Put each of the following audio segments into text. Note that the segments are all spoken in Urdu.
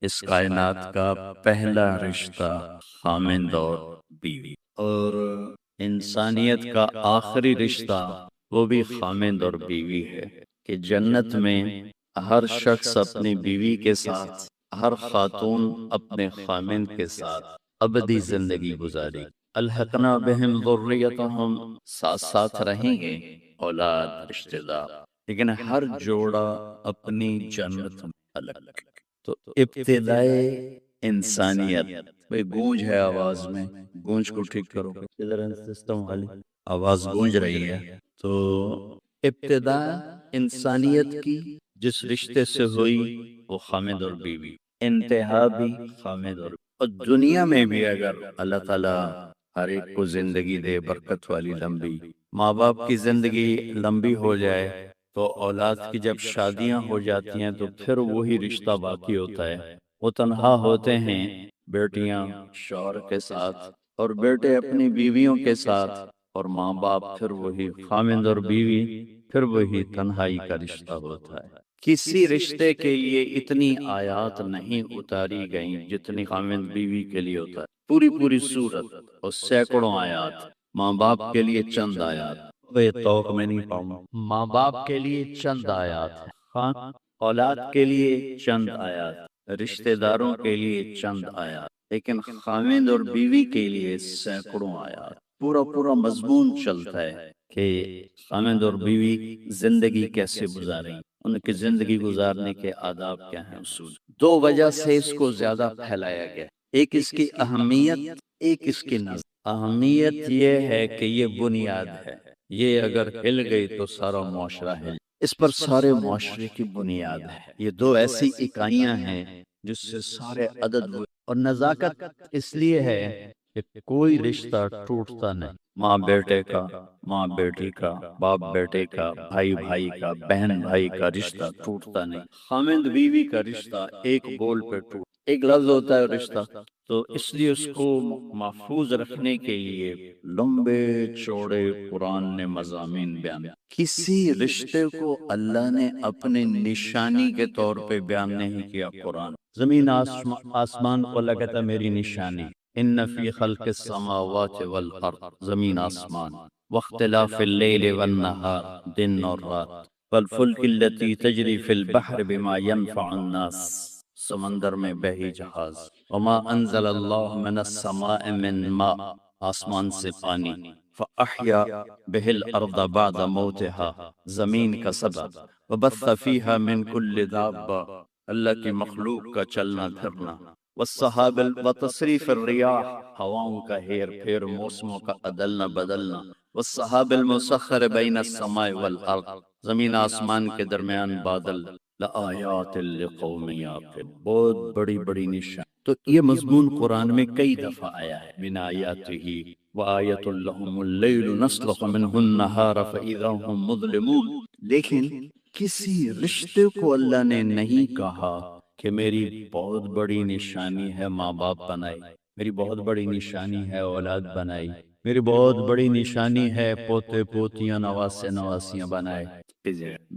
اس کائنات کا پہلا رشتہ خامند اور بیوی، اور انسانیت کا آخری رشتہ وہ بھی خامند اور بیوی ہے کہ جنت میں ہر شخص اپنی بیوی کے ساتھ، ہر خاتون اپنے خامند کے ساتھ ابدی زندگی گزاری۔ الحقنا بہم ذریتہم، ساتھ ساتھ رہیں گے اولاد رشتہ دار، لیکن ہر جوڑا اپنی جنت میں الگ۔ تو ابتدائے انسانیت، بھئی گونج ہے آواز میں، گونج کو ٹھیک کرو، ادھر سسٹم والی آواز گونج رہی ہے۔ تو ابتدا انسانیت کی جس رشتے سے ہوئی وہ خامد اور بیوی، انتہا بھی خامد اور دنیا میں بھی اگر اللہ تعالیٰ ہر ایک کو زندگی دے برکت والی لمبی، ماں باپ کی زندگی لمبی ہو جائے تو اولاد کی جب شادیاں ہو جاتی ہیں تو پھر وہی رشتہ باقی ہوتا ہے۔ وہ تنہا ہوتے ہیں بیٹیاں شوہر کے ساتھ اور بیٹے اپنی بیویوں کے ساتھ، اور ماں باپ پھر وہی خامند اور بیوی، پھر وہی تنہائی کا رشتہ ہوتا ہے۔ کسی رشتے کے لیے اتنی آیات نہیں اتاری گئیں جتنی خامند بیوی کے لیے ہوتا ہے، پوری سورت اور سینکڑوں آیات۔ ماں باپ کے لیے چند آیات، وہ توق میں نہیں پاؤں، ماں باپ کے لیے چند آیات ہیں، ہاں اولاد کے لیے چند آیات، رشتہ داروں کے لیے چند آیات، لیکن خامند اور بیوی کے لیے سینکڑوں آیات۔ پورا مضمون چلتا ہے کہ خامند اور بیوی زندگی کیسے گزاریں، ان کی زندگی گزارنے کے آداب کیا ہیں، اصول۔ دو وجہ سے اس کو زیادہ پھیلایا گیا، ایک اس کی اہمیت، ایک اس کی نظر۔ اہمیت یہ ہے کہ یہ بنیاد ہے، یہ اگر ہل گئی تو سارا معاشرہ ہل، اس پر سارے معاشرے کی بنیاد ہے۔ یہ دو ایسی اکائیاں ہیں جس سے سارے عدد ہوئے، اور نزاکت اس لیے ہے کہ کوئی رشتہ ٹوٹتا نہیں، ماں بیٹے کا، ماں بیٹی کا، باپ بیٹے کا، بھائی بھائی کا، بہن بھائی کا رشتہ ٹوٹتا نہیں۔ خامند بیوی کا رشتہ ایک بول پہ ٹوٹ، ایک لفظ ہوتا ہے رشتہ، تو اس لیے اس کو محفوظ رکھنے کے لیے لمبے چوڑے قرآن نے مضامین بیان۔ کسی رشتے کو اللہ نے اپنے نشانی کے طور پہ بیان نہیں کیا قرآن۔ زمین آسمان کو اللہ کہتا ہے میری نشانی، ان فی خلق السماوات والارض، زمین آسمان، واختلاف اللیل والنہار، دن اور رات، والفلک التي تجری فی البحر بما ينفع الناس، سمندر میں بحی جہاز، وما انزل اللہ من السماء من ماء، آسمان سے پانی، فاحیا بہ الارض بعد موتها، زمین کا سبب، وبث فیہا من کل دابہ، اللہ کی مخلوق کا چلنا پھرنا، والسحاب وتصریف الریاح، ہواؤں کا ہیر پھیر، موسموں کا عدلنا بدلنا، والسحاب المسخر بین السماء والارض، زمین آسمان کے درمیان بادل، لآیات لقوم یعقلون، بہت بڑی بڑی نشان۔ تو یہ مضمون قرآن میں کئی دفعہ آیا ہے، من آیاتہ وآیۃ لہم اللیل نسلخ منہ النہار فإذا ہم مظلمون۔ لیکن کسی رشتے کو اللہ نے نہیں کہا کہ میری بہت بڑی نشانی ہے ماں باپ بنائی، میری بہت بڑی نشانی ہے اولاد بنائی، میری بہت بڑی نشانی ہے پوتے پوتیاں نواسے نواسیاں بنائے،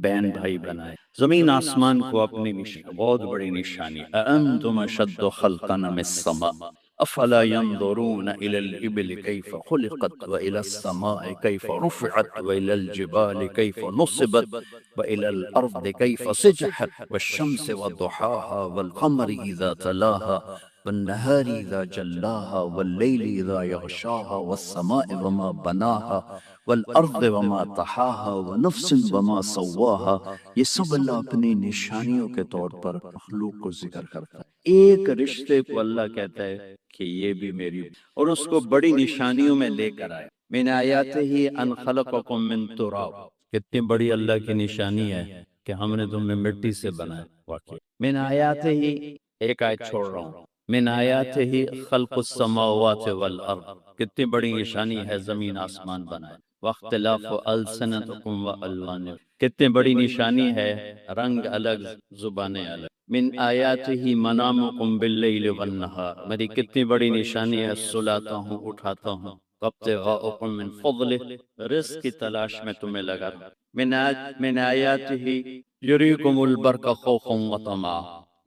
بہن بھائی بنائے۔ زمین آسمان کو اپنی بہت بڑی نشانی، اَأَنتُمْ أَشَدُّ خَلْقًا مِنَ السَّمَاءِ افلا ينظرون الى الابل كيف خلقت والى السماء كيف رفعت والى الجبال كيف نصبت والى الارض كيف سجحت والشمس وضحاها والقمر اذا تلاها والنهار اذا جلاها والليل اذا يغشاها والسماء وما بناها والارض وما طحاها ونفس وما سواها۔ یہ سب اللہ اپنی نشانیوں کے طور پر مخلوق کو ذکر کرتا ہے۔ ایک رشتے کو اللہ کہتا ہے کہ یہ بھی میری، اور اس کو بڑی نشانیوں میں لے کر آئے۔ من آیاتہ ان خلقکم من تراب، کتنی بڑی اللہ کی نشانی ہے کہ ہم نے تمہیں مٹی سے بنایا، واقعی۔ من آیاتہ، ایک آیت چھوڑ رہا ہوں، من آیاتہ خلق السماوات والارض، کتنی بڑی نشانی ہے زمین آسمان بنائے، واختلاف السنتکم والوانکم، کتنی بڑی نشانی ہے رنگ الگ زبانیں الگ۔ من آیاتہ منامکم باللیل والنہار، میری کتنی بڑی نشانی ہے سلاتا ہوں اٹھاتا ہوں، وابتغاؤکم من فضلہ، رزق کی تلاش میں تمہیں لگا رہا۔ من آیاتہ یریکم البرق خوفا وطمعا،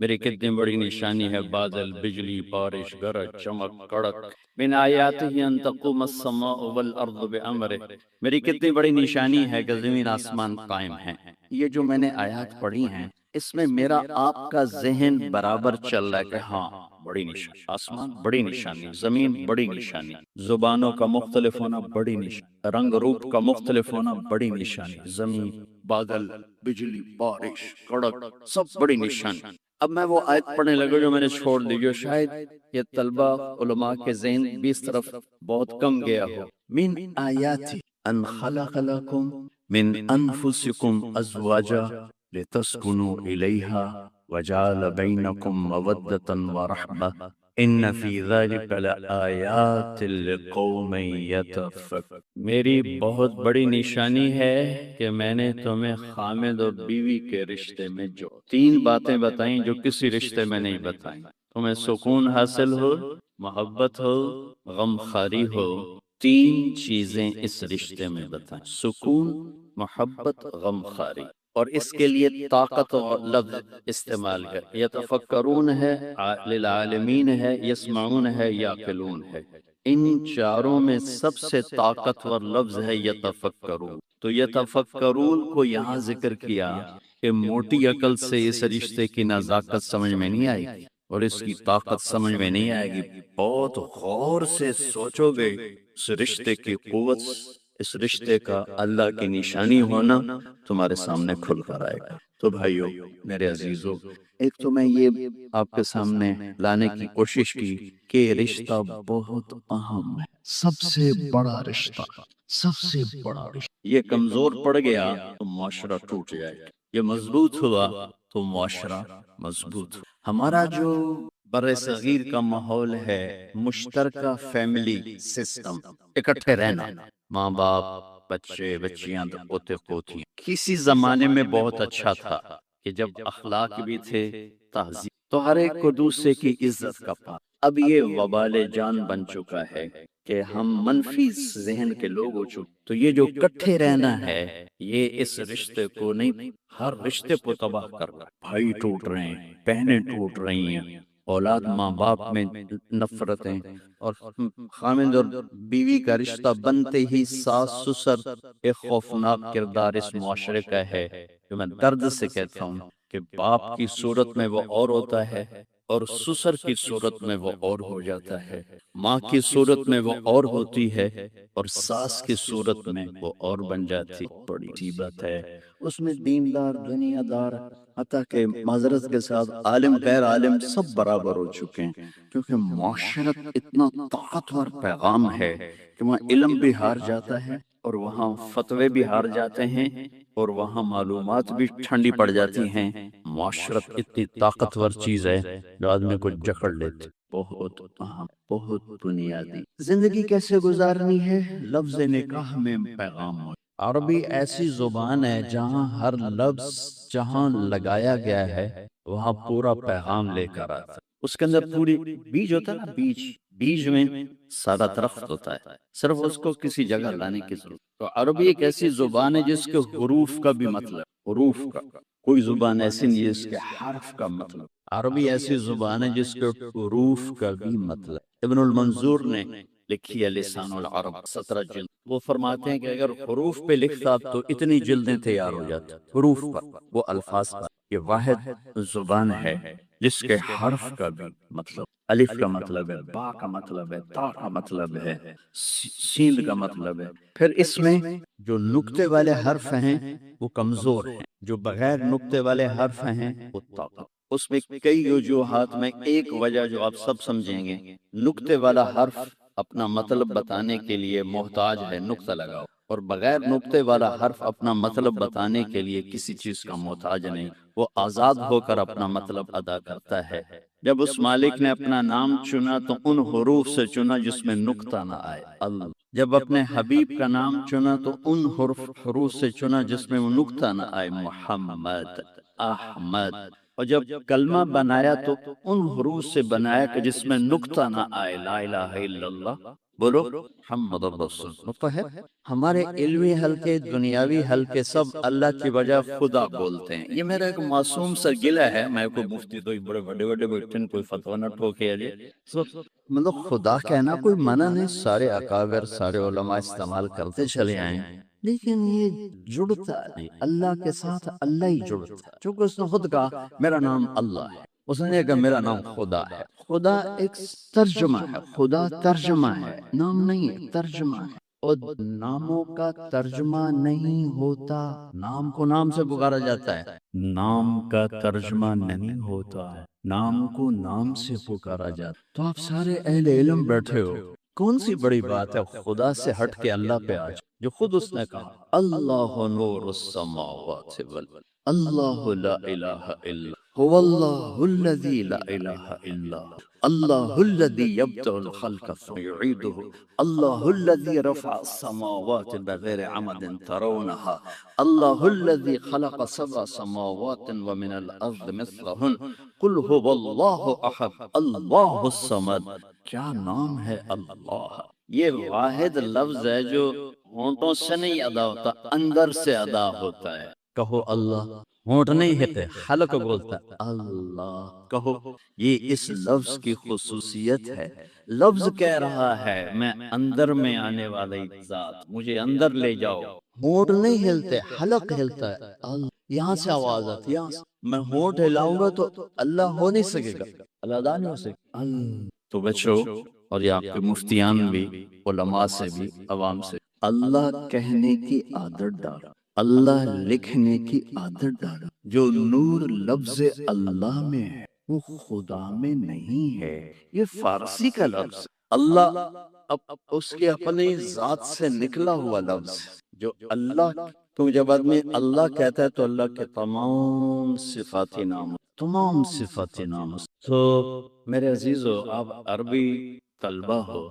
میری کتنی بڑی نشانی ہے بادل، بجلی، بارش، گرج، چمک، کڑک۔ من آیاتہ ان تقوم السماء والارض بامرہ، میری کتنی بڑی نشانی ہے کہ زمین آسمان قائم ہیں۔ یہ جو میں نے آیات پڑھی ہیں اس میں میرا آپ کا ذہن برابر چل رہا ہے کہ ہاں بڑی نشانی، آسمان بڑی نشانی، زمین بڑی نشانی، زبانوں کا مختلف ہونا بڑی نشانی، رنگ روپ کا مختلف ہونا بڑی نشانی، زمین، بادل، بجلی، بارش، کڑک، سب بڑی نشانی۔ اب میں وہ آیت پڑھنے لگا جو میں نے چھوڑ دی، جو شاید یہ طلبہ علماء کے ذہن بھی اس طرف بہت کم گیا ہو۔ من آیاتی ان خلق لکم من انفسکم ازواجا لتسکنوا الیہا وجعل بینکم مودۃ ورحمہ ان فی ذلک لآیات لقوم یتفکرون۔ میری بہت بڑی نشانی ہے کہ میں نے تمہیں خامد اور بیوی کے رشتے میں جو تین باتیں بتائیں جو کسی رشتے میں نہیں بتائیں، تمہیں سکون حاصل ہو، محبت ہو، غم خاری ہو، تین چیزیں اس رشتے میں بتائیں، سکون، محبت، غم خاری۔ اور اس کے لیے طاقت اور لفظ استعمال ہے، یتفکرون ہے، للعالمین ہے، یسمعون ہے، یعقلون ہے۔ ان چاروں میں سب سے طاقتور لفظ ہے یتفکرون۔ تو یتفکرون کو یہاں ذکر کیا کہ موٹی عقل سے اس رشتے کی نزاکت سمجھ میں نہیں آئے گی اور اس کی طاقت سمجھ میں نہیں آئے گی، بہت غور سے سوچو گے اس رشتے کی قوت، اس رشتے کا اللہ کی نشانی ہونا تمہارے سامنے کھل کر آئے گا۔ تو بھائیو میرے عزیزو، ایک تو میں یہ آپ کے سامنے لانے کی کوشش کی کہ یہ رشتہ بہت اہم ہے، سب سے بڑا رشتہ، سب سے بڑا رشتہ۔ یہ کمزور پڑ گیا تو معاشرہ ٹوٹ جائے گا، یہ مضبوط ہوا تو معاشرہ مضبوط ہوا۔ ہمارا جو بر صغیر کا ماحول ہے، مشترکہ فیملی سسٹم، اکٹھے رہنا، ماں باپ، بچے بچیاں، پوتے پوتیاں، کسی زمانے میں بہت اچھا تھا کہ جب اخلاق بھی تھے، تہذیب، تو ہر ایک کو دوسرے کی عزت کا پا۔ اب یہ وبال جان بن چکا ہے کہ ہم منفی ذہن کے لوگ ہو چکے، تو یہ جو کٹھے رہنا ہے یہ اس رشتے کو نہیں، ہر رشتے کو تباہ کر رہا ہے۔ بھائی ٹوٹ رہے ہیں، بہنیں ٹوٹ رہی ہیں، اولاد ماں باپ میں نفرتیں، اور خامد اور بیوی کا رشتہ بنتے ہی ساس سسر ایک خوفناک کردار اس معاشرے کا ہے، جو میں درد سے کہتا ہوں کہ باپ کی صورت میں وہ اور ہوتا ہے اور سسر کی صورت میں وہ اور ہو جاتا ہے، ماں کی صورت میں وہ اور ہوتی ہے اور ساس کی صورت میں وہ اور بن جاتی۔ بڑی مصیبت ہے اس میں، دیندار، دنیا دار، حتیٰ کہ معذرت کے ساتھ عالم غیر عالم سب برابر ہو چکے ہیں، کیونکہ معاشرت اتنا طاقتور پیغام ہے کہ وہاں علم بھی ہار جاتا ہے اور وہاں فتوے بھی ہار جاتے ہیں اور وہاں معلومات بھی ٹھنڈی پڑ جاتی ہیں۔ معاشرت اتنی طاقتور چیز ہے جو آدمی کو جکڑ لیتی، بہت اہم، بہت بنیادی۔ زندگی کیسے گزارنی ہے، لفظ نکاح میں پیغام ہو۔ عربی ایسی زبان ہے جہاں ہر لفظ جہاں لگایا گیا ہے وہاں پورا پیغام لے کر آتا ہے۔ اس کے اندر پوری بیج ہوتا ہے نا، بیج میں سارا درخت ہوتا ہے، صرف اس کو کسی جگہ لانے کی ضرورت۔ تو عربی ایک ایسی زبان ہے جس کے حروف کا بھی مطلب، حروف کا کوئی زبان ایسی نہیں جس کے حرف کا مطلب، عربی ایسی زبان ہے جس کے حروف کا بھی مطلب۔ ابن المنظور نے لکھی ہے لسان العرب، 17 جلد، وہ فرماتے ہیں کہ اگر حروف پہ لکھتا تو اتنی جلدیں تیار ہو جاتی، حروف پر، وہ الفاظ پر۔ یہ واحد زبان ہے جس کے حرف کا بھی مطلب، الف کا مطلب ہے، با کا مطلب ہے، تا کا مطلب ہے، سین کا مطلب ہے۔ پھر اس میں جو نقطے والے حرف ہیں وہ کمزور ہیں، جو بغیر نقطے والے حرف ہیں وہ طاقت۔ اس میں کئی وجوہات میں ایک وجہ جو آپ سب سمجھیں گے، نقطے والا حرف اپنا مطلب بتانے کے لیے محتاج ہے نقطہ لگاؤ، اور بغیر نقطے والا حرف اپنا مطلب بتانے کے لیے کسی چیز کا محتاج نہیں، وہ آزاد ہو کر اپنا مطلب ادا کرتا ہے۔ جب اس مالک نے اپنا نام چنا تو ان حروف سے چنا جس میں نقطہ نہ آئے، اللہ۔ جب اپنے حبیب کا نام چنا تو ان حروف سے چنا جس میں وہ نقطہ نہ آئے، محمد، احمد۔ اور جب کلمہ بنایا تو ان حروف سے بنایا کہ جس میں نقطہ نہ آئے، لا الہ الا اللہ بولو محمد رسول اللہ۔ تو ہے ہمارے علمی حلقے، دنیاوی حلقے سب اللہ کی وجہ خدا بولتے ہیں۔ یہ میرا ایک معصوم سا گلہ ہے، میں کوئی مفتی تو بڑے بڑے بڑے بیٹھے ہیں، کوئی فتویٰ نہ ٹھوکے جی، مطلب خدا کہنا کوئی منع نہیں، سارے اکابر سارے علماء استعمال کرتے چلے آئیں، لیکن یہ جڑتا نہیں اللہ کے ساتھ، اللہ ہی جڑتا ہے، چونکہ اس نے خود کہا میرا نام اللہ ہے، اس نے کہا میرا نام خدا ہے۔ خدا ایک ترجمہ ہے، خدا ترجمہ ہے، نام نہیں ہے، ترجمہ ہے، اور ناموں کا ترجمہ نہیں ہوتا، نام کو نام سے پکارا جاتا ہے، نام کا ترجمہ نہیں ہوتا ہے، نام کو نام سے پکارا جاتا ہے۔ تو آپ سارے اہل علم بیٹھے ہو، کون سی بڑی بات ہے خدا سے ہٹ کے اللہ پہ آج، جو خود اس نے کہا اللہ نور السماوات والارض، اللہ لا الہ الا هو اللہ الذی لا الہ الا هو اللہ الذی یبدأ الخلق ثم یعیدہ اللہ الذی رفع السماوات بغیر عمد ترونها اللہ الذی خلق سبع سماوات ومن الارض مثلہن قل هو اللہ احد اللہ الصمد۔ کیا نام ہے اللہ! یہ واحد لفظ ہے جو ہونٹوں سے نہیں ادا ہوتا، اندر سے ادا ہوتا ہے۔ کہو اللہ، ہونٹ نہیں ہلتے، حلق بولتا ہے اللہ، کہو۔ یہ اس لفظ کی خصوصیت ہے، لفظ کہہ رہا ہے میں اندر میں آنے والی ذات، مجھے اندر لے جاؤ، ہونٹ نہیں ہلتے، حلق ہلتا ہے اللہ، یہاں سے آواز آتی ہے، یہاں سے میں ہونٹ ہلاؤں گا تو اللہ ہو نہیں سکے گا، اللہ ادا نہیں ہو سکے اللہ۔ تو بچو، اور یہ آپ کے مفتیان بھی، علماء سے بھی، عوام سے، اللہ کہنے کی عادت ڈالو، اللہ لکھنے کی عادت ڈالو۔ جو نور لفظ اللہ میں ہے وہ خدا میں نہیں ہے، یہ فارسی کا لفظ ہے۔ اللہ اب اس کے اپنی ذات سے نکلا ہوا لفظ ہے، جو اللہ، تو جب آدمی اللہ کہتا ہے تو اللہ کے تمام صفاتی نام، تمام صفاتی نام۔ تو میرے عزیزو، آپ عربی طلبہ ہو،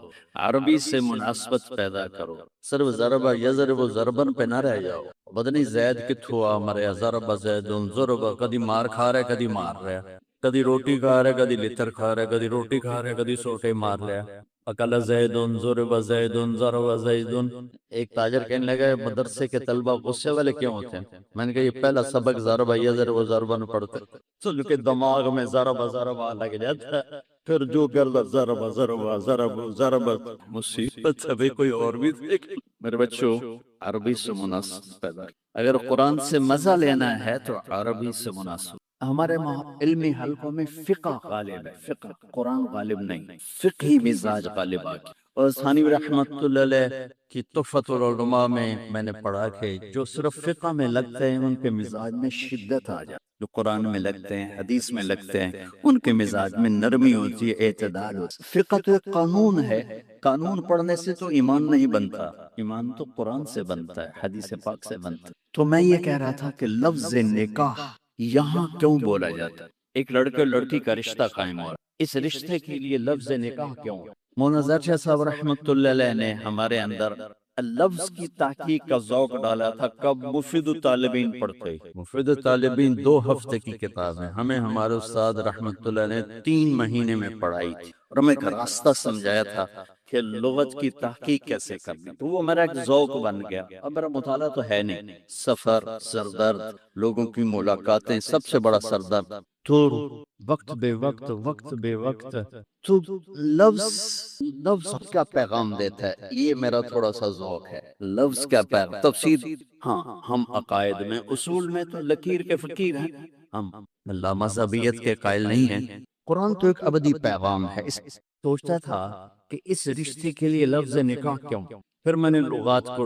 عربی سے مناسبت پیدا کرو، صرف ضرب یضرب ضربن پہ نہ رہ جاؤ، بدنی زید کتھوا مریا ضرب زیدن ضرب، کدی مار کھا رہے کدی مار رہے، کدی روٹی کھا رہے کدی لتر کھا رہے، کدی روٹی کھا رہے کدی سوٹے مار لیا، اکل زیدن ضرب زیدن ضرب زیدن۔ ایک تاجر کہنے لگا مدرسے کے طلبہ غصے والے کیوں ہوتے ہیں؟ میں نے کہا یہ پہلا سبق ضرب یضرب ضربن پڑھتے تو جو کہ دماغ میں ضرب ضرب لگ جاتا ہے، پھر جو کرتا ضرب ضرب ضرب ضرب، مصیبت ہے بھئی، کوئی اور بھی دیکھ۔ میرے بچوں، عربی سے مناسب پیدا، اگر قرآن سے مزہ لینا ہے تو عربی سے مناسب۔ ہمارے علمی حلقوں میں فقہ غالب ہے، فقہ، قرآن غالب نہیں، فقہی مزاج غالب آگے۔ اور ثانی رحمت اللہ علیہ کی تحفۃ العلماء میں نے پڑھا کہ جو صرف فقہ میں لگتے ہیں ان کے مزاج میں شدت آ جاتی، جو قرآن میں لگتے ہیں، حدیث میں لگتے ہیں، ان کے مزاج میں نرمی ہوتی ہے، اعتدال ہوتی ہے۔ فقہ تو ایک قانون ہے، قانون پڑھنے سے تو ایمان نہیں بنتا، ایمان تو قرآن سے بنتا ہے، حدیث پاک سے بنتا ہے۔ تو میں یہ کہہ رہا تھا کہ لفظ نکاح یہاں کیوں بولا جاتا ہے؟ ایک لڑکے لڑکی کا رشتہ قائم ہو رہا ہے، اس رشتے کے لیے لفظ نکاح کیوں؟ مولانا ظاہر شاہ صاحب رحمۃ اللہ علیہ نے ہمارے اندر لفظ کی تحقیق کا ذوق ڈالا تھا، کب مفید طالبین پڑھتے۔ مفید طالبین 2 ہفتے کی کتاب ہے، ہمیں ہمارے استاد رحمۃ اللہ نے 3 مہینے میں پڑھائی تھی، اور ہمیں ایک راستہ سمجھایا تھا کہ لغت کی تحقیق کیسے کرنی، تو وہ میرا ایک ذوق بن گیا۔ اب میرا مطالعہ تو ہے نہیں، سفر، سردرد، لوگوں کی ملاقاتیں، سب سے بڑا سردرد، تو وقت بے وقت، وقت بے وقت، تو لفظ کیا پیغام دیتا ہے، یہ میرا تھوڑا سا ذوق ہے، لفظ کیا پیغام، تفسیر، ہاں ہم عقائد میں، اصول میں تو لکیر کے فقیر ہیں، ہم لا مذہبیت کے قائل نہیں ہیں۔ قرآن تو ایک ابدی پیغام ہے، سوچتا تھا کہ اس رشتے کے لیے لفظ نکاح کیوں؟ پھر میں نے لغات کو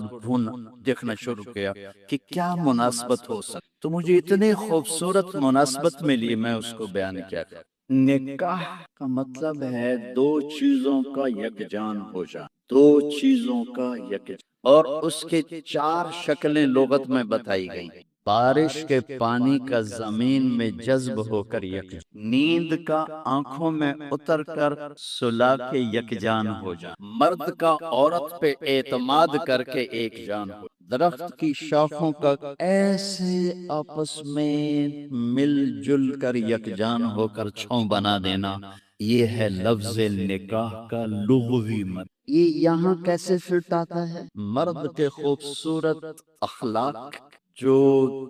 دیکھنا شروع کیا کہ کیا مناسبت ہو سکتی، تو مجھے اتنے خوبصورت مناسبت ملی، میں اس کو بیان کیا۔ نکاح کا مطلب ہے 2 چیزوں کا یکجان ہو جانا، 2 چیزوں کا یکجان، اور اس کے 4 شکلیں لغت میں بتائی گئی۔ بارش کے پانی کا زمین میں جذب ہو کر یکجان، نیند کا آنکھوں میں اتر کر سلا کے یکجان ہو جانا، مرد کا عورت پہ اعتماد کر کے ایک جان ہو، درخت کی شاخوں کا ایسے آپس میں مل جل کر یکجان ہو کر چھاؤں بنا دینا، یہ ہے لفظ نکاح کا لغوی مطلب۔ یہ یہاں کیسے فٹ آتا ہے؟ مرد کے خوبصورت اخلاق جو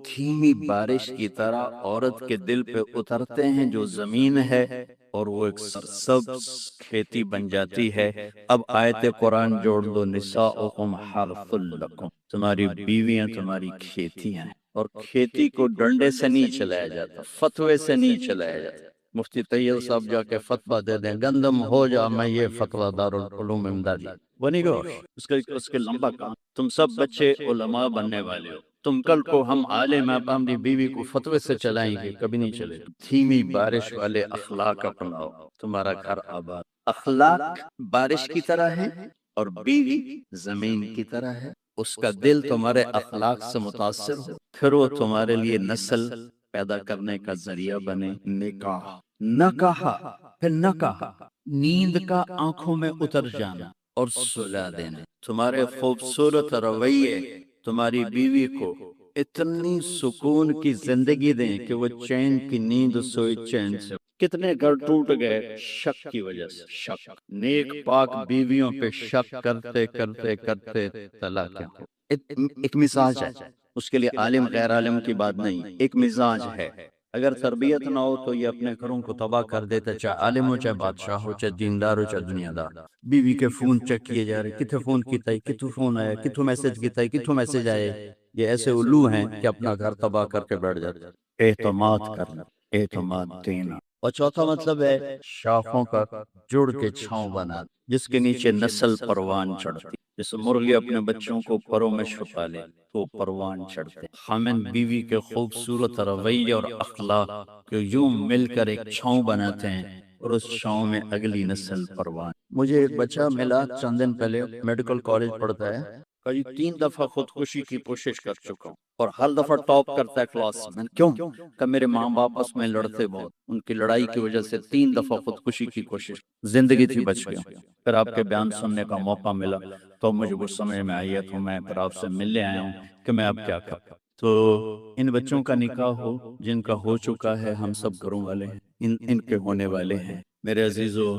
دھیمی بارش کی طرح عورت کے دل پہ اترتے ہیں، جو زمین ہے اور وہ ایک سرسبز کھیتی بن جاتی ہے۔ اب آیت قرآن جوڑ دو، نساؤکم حرث لکم، تمہاری بیویاں تمہاری کھیتی ہیں، اور کھیتی کو ڈنڈے سے نہیں چلایا جاتا، فتوے سے نہیں چلایا جاتا۔ مفتی طیب صاحب جا کے فتویٰ دے دیں گندم ہو جا، میں یہ فتویٰ دارالعلوم امدادی بنی گو، اس کے لمبا کام۔ تم سب بچے علماء بننے والے ہو، تم کل کو ہم عالم آپ اپنی بیوی کو فتوے سے چلائیں گے؟ کبھی نہیں چلے۔ دھیمی بارش والے اخلاق اپناؤ، تمہارا گھر آباد۔ اخلاق بارش کی طرح ہے اور بیوی زمین کی طرح ہے، اس کا دل تمہارے اخلاق سے متاثر ہو، پھر وہ تمہارے لیے نسل پیدا کرنے کا ذریعہ بنے۔ نکاح نہ کہا، پھر نہ کہا، نیند کا آنکھوں میں اتر جانا اور سلا دینا۔ تمہارے خوبصورت رویے تمہاری بیوی کو اتنی سکون کی زندگی دیں کہ وہ چین کی نیند سوئی چین سے۔ کتنے گھر ٹوٹ گئے شک کی وجہ سے، شک۔ نیک پاک بیویوں پہ شک کرتے کرتے کرتے طلاقیں ہو۔ ایک مزاج ہے، اس کے لیے عالم غیر عالم کی بات نہیں، ایک مزاج ہے۔ اگر تربیت نہ ہو تو یہ اپنے گھروں کو تباہ کر دیتا، چاہے عالم ہو، چاہے بادشاہ ہو، چاہے دیندار ہو، چاہے دنیا دار۔ بیوی کے فون چیک کیے جا رہے، کتنے فون کیتا ہے، کتوں فون آیا، کتوں میسج کیتا ہے، کتوں میسج آئے۔ یہ ایسے الو ہیں کہ اپنا گھر تباہ کر کے بیٹھ جاتے۔ اعتماد کرنا، اعتماد دینا۔ اور چوتھا مطلب ہے شاخوں کا جڑ کے چھاؤں بنا، جس کے نیچے نسل پروان چڑھتی۔ جیسے مرغی اپنے بچوں کو پروں میں چھپا لے تو پروان چڑھتے۔ خامند بیوی کے خوبصورت رویے اور اخلاق کو یوں مل کر ایک چھاؤں بناتے ہیں، اور اس چھاؤں میں اگلی نسل پروان۔ مجھے ایک بچہ ملا چند دن پہلے، میڈیکل کالج پڑھتا ہے، کئی 3 دفعہ خودکشی کی کوشش کر چکا ہوں، اور ہر دفعہ ٹاپ کرتا ہے کلاس میں۔ کیوں؟ کہ میرے ماں باپ آپس میں لڑتے بہت، ان کی لڑائی کی وجہ سے 3 دفعہ خودکشی کی کوشش، زندگی تھی بچ گیا۔ پھر آپ کے بیان سننے کا موقع ملا تو مجھے کچھ سمجھ میں آئی ہے، تو میں پھر آپ سے ملنے آیا ہوں کہ میں اب کیا کروں۔ تو ان بچوں کا نکاح ہو، جن کا ہو چکا ہے، ہم سب گھروں والے ہیں، ان کے ہونے والے ہیں۔ میرے عزیزو،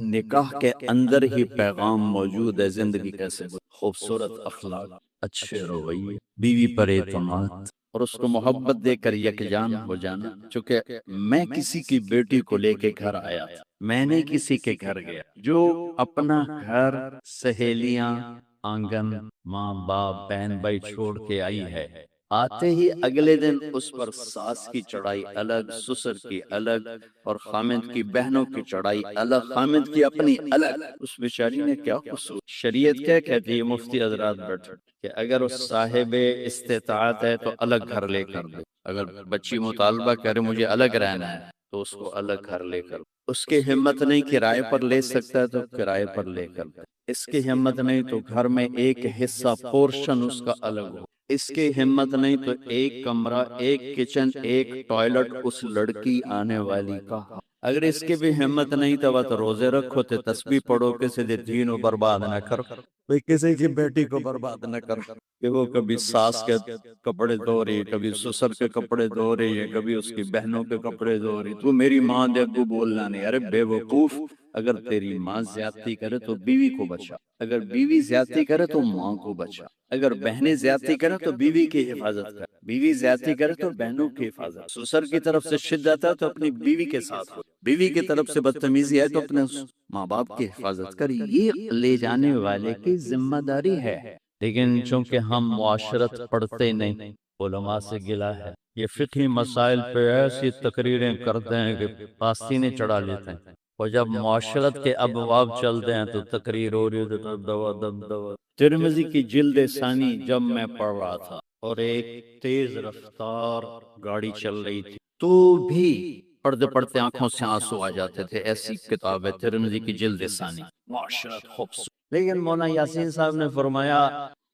نکاح کے اندر ہی پیغام موجود ہے زندگی کیسے ہو۔ خوبصورت اخلاق، اچھے رویے، بیوی پر اعتماد، اور اس کو محبت دے کر یکجان ہو جانا۔ چونکہ میں کسی کی بیٹی کو لے کے گھر آیا تھا، میں نے کسی کے گھر گیا، جو اپنا گھر، سہیلیاں، آنگن، ماں باپ، بہن بھائی چھوڑ کے آئی ہے، آتے ہی اگلے دن اس پر ساس کی چڑھائی الگ، سسر کی الگ، اور خامد کی بہنوں کی چڑھائی الگ، خامد کی اپنی الگ۔ اس بیچاری نے کیا قصور؟ شریعت کیا کہتی ہے؟ مفتی حضرات بیٹھے کہ اگر اس صاحب استطاعت ہے تو الگ گھر لے کر دے، اگر بچی مطالبہ کرے مجھے الگ رہنا ہے تو اس کو الگ گھر لے کر، اس کی ہمت نہیں کرائے پر لے سکتا ہے تو کرائے پر لے کر دے، اس کی ہمت نہیں تو گھر میں ایک حصہ پورشن اس کا الگ ہو، اس کی ہمت نہیں تو ایک کمرہ، ایک کچن، ایک ٹوائلٹ اس لڑکی آنے والی کا۔ اگر اس کی بھی ہمت نہیں تو وہ تو روزے رکھو، تے تسبیح پڑھو، کسی دے دین و برباد نہ کرو، بھئی کسی کی بیٹی کو برباد نہ کرو کہ وہ کبھی ساس کے کپڑے دھو رہی ہے، کبھی سسر کے کپڑے دھو رہی ہے، کبھی اس کی بہنوں کے کپڑے دھو رہی ہے، تو میری ماں دے کو بولنا نہیں۔ ارے بے وقوف، اگر تیری ماں زیادتی کرے تو بیوی کو بچا، اگر بیوی زیادتی کرے تو ماں کو بچا، اگر بہنیں زیادتی کریں تو بیوی کی حفاظت کر، بیوی زیادتی کرے تو بہنوں کی حفاظت۔ سسر کی طرف سے شدت ہے تو اپنی بیوی کے ساتھ ہو، بیوی کی طرف سے بدتمیزی ہے تو اپنے ماں باپ کی حفاظت کر، یہ لے جانے والے کی ذمہ داری ہے۔ لیکن چونکہ ہم معاشرت پڑھتے نہیں، علماء سے گلا ہے، یہ فقہی مسائل پہ ایسی تقریریں کرتے ہیں کہ پاستینے چڑھا لیتے ہیں، اور جب معاشرت کے ابواب چلتے ہیں تو تقریر ہو رہی ہے تو دب۔ ترمذی کی جلد ثانی جب میں پڑھ رہا تھا اور ایک تیز رفتار گاڑی چل رہی تھی تو بھی پڑھتے پڑھتے آنکھوں سے آنسو آ جاتے تھے، ایسی کتاب ہے ترمذی کی جلد ثانی، معاشرت خوبصورت۔ لیکن مولانا یاسین صاحب نے فرمایا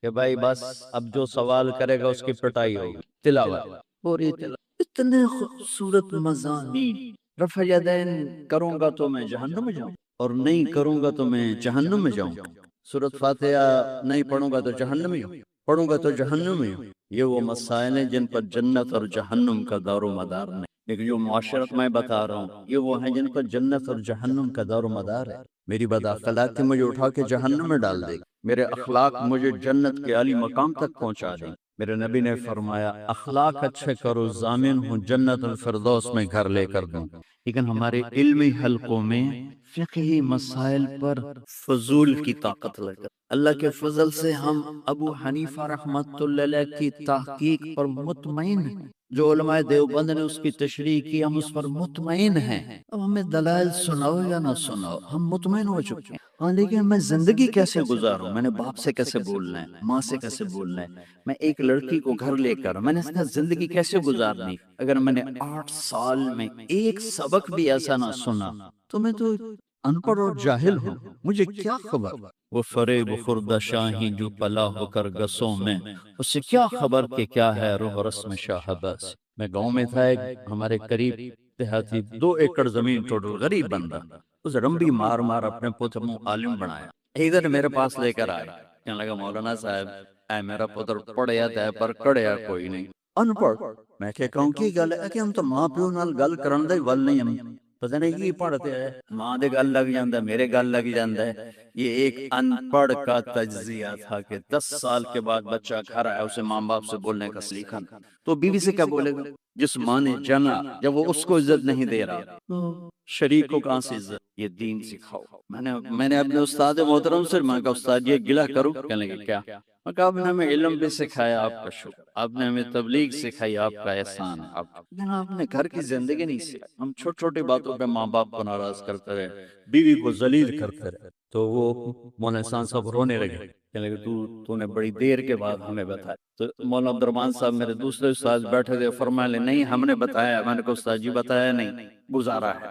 کہ بھائی بس اب جو سوال کرے گا اس کی پٹائی ہوگی، تلاوت پوری تلاوت، اتنے خوبصورت مضامین۔ رفع یدین کروں گا تو میں جہنم میں جاؤں، اور نہیں کروں گا تو میں جہنم میں جاؤں، سورۃ فاتحہ نہیں پڑھوں گا تو جہنم میں جاؤں۔ پڑھوں گا تو جہنم میں ہوں۔ یہ وہ مسائل ہیں جن پر جنت اور جہنم کا دار و مدار نہیں، لیکن جو معاشرت میں بتا رہا ہوں یہ وہ ہیں جن پر جنت اور جہنم کا دار و مدار ہے۔ میری بد اخلاقی مجھے اٹھا کے جہنم میں ڈال دے، میرے اخلاق مجھے جنت کے عالی مقام تک پہنچا دیں۔ میرے نبی نے فرمایا اخلاق اچھے کرو ضامن ہوں جنت الفردوس میں گھر لے کر دوں۔ لیکن ہمارے علمی حلقوں میں فقہی مسائل پر فضول کی طاقت لگا، اللہ کے فضل سے ہم ابو حنیفہ رحمت اللہ علیہ کی تحقیق پر مطمئن ہیں، جو علماء دیوبند نے اس کی تشریح کی ہم اس پر مطمئن ہیں۔ اب ہمیں دلائل سناؤ یا نہ سناؤ ہم مطمئن ہو چکے ہیں، ہاں لیکن میں زندگی کیسے گزاروں، میں نے باپ سے کیسے بولنا ہے، ماں سے کیسے بولنا ہے، میں ایک لڑکی کو گھر لے کر میں نے اس کا زندگی کیسے گزارنی، اگر میں نے 8 سال میں ایک سبق بھی ایسا نہ سنا تو میں تو ان پڑھ اور جاہل ہوں، مجھے کیا خبر۔ وہ فریب خوردہ شاہی جو پلا ہو کر گسوں میں، اس سے کیا خبر کہ کیا ہے روح رسم شاہباز۔ میں گاؤں میں تھا، ایک ہمارے قریب دیہاتی 2 ایکڑ زمین ٹوٹل، غریب بندہ، اس رمبی مار مار اپنے پتر منہ عالم بنایا، ادھر میرے پاس لے کر آیا، کہنے لگا مولانا صاحب اے میرا پتر پڑھیا تے پر کڑیا کوئی نہیں، ان پڑھ۔ میں کہوں کی گل ہے کہ ہم تو ماں پیو نال گل کرن دے ول نہیں، ہم پتہ نہیں کی پڑھتے ہیں، ماں دے گل لگ جاندہ ہے، میرے گل لگ جاندہ ہے۔ یہ ایک ان پڑھ کا تجزیہ تھا کہ 10 سال کے بعد بچہ گھر آیا، اسے ماں باپ سے بولنے کا سلیقہ نہیں، تو بیوی سے کیا بولے گا؟ جس ماں نے جنا جب وہ اس کو عزت نہیں دے رہا تو شریک کو کہاں سے عزت؟ یہ دین سکھاؤ۔ میں نے اپنے استاد محترم سے میں کہا استاد یہ گلہ کروں، کہنے لگے کیا؟ میں کہا آپ نے ہمیں علم بھی سکھایا، آپ کا شکر، آپ نے ہمیں تبلیغ سکھائی، آپ کا احسان ہے، آپ نے گھر کی زندگی نہیں سکھائی۔ ہم چھوٹی چھوٹی باتوں پہ ماں باپ کو ناراض کرتے رہے، بیوی کو ذلیل کرتے رہے، تو وہ مولانا احسان صاحب رونے لگے، کہنے لگے تو نے بڑی دیر کے بعد ہمیں بتایا۔ تو مولانا عبد الرحمن صاحب میرے دوسرے استاد بیٹھے تھے، فرمایا لے نہیں ہم نے بتایا، میں نے کہا استاد جی بتایا نہیں، گزارا ہے،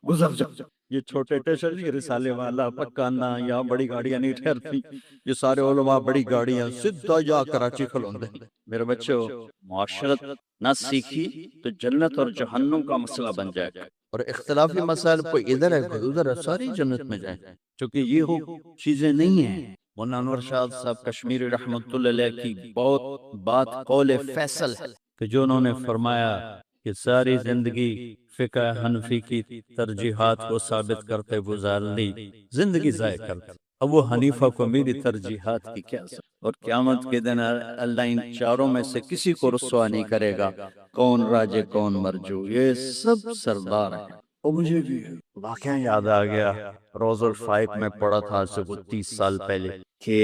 گزر جاؤ۔ یہ چھوٹے ٹیشن نہیں، رسالے والا پکانا، یہاں بڑی گاڑیاں نہیں ٹھہرتی، یہ سارے علماء بڑی گاڑیاں سدھا جا کراچی کھلوندے۔ میرے بچوں معاشرت نہ سیکھی تو جنت اور جہنم کا مسئلہ بن جائے گا، اور اختلافی مسائل کوئی ادھر ہے کوئی ادھر ہے، ساری جنت میں جائیں، چونکہ یہ ہو چیزیں نہیں ہیں۔ مولانا انور شاہ صاحب کشمیری رحمت اللہ علیہ کی بہت بات قول فیصل ہے کہ جو انہوں نے فرمایا کہ ساری زندگی فقہ حنفی کی ترجیحات کو ثابت کرتے گزار لی، زندگی ضائع کرتے۔ ابو حنیفہ کو میری ترجیحات کی کیا ضرورت؟ اور قیامت کے دن اللہ ان چاروں میں سے کسی کو رسوا نہیں کرے گا، کون راجے کون مرجو، یہ سب سردار ہیں۔ اور مجھے بھی واقعہ یاد آ گیا، روز الفائق میں پڑھا تھا سے وہ 30 سال پہلے، کہ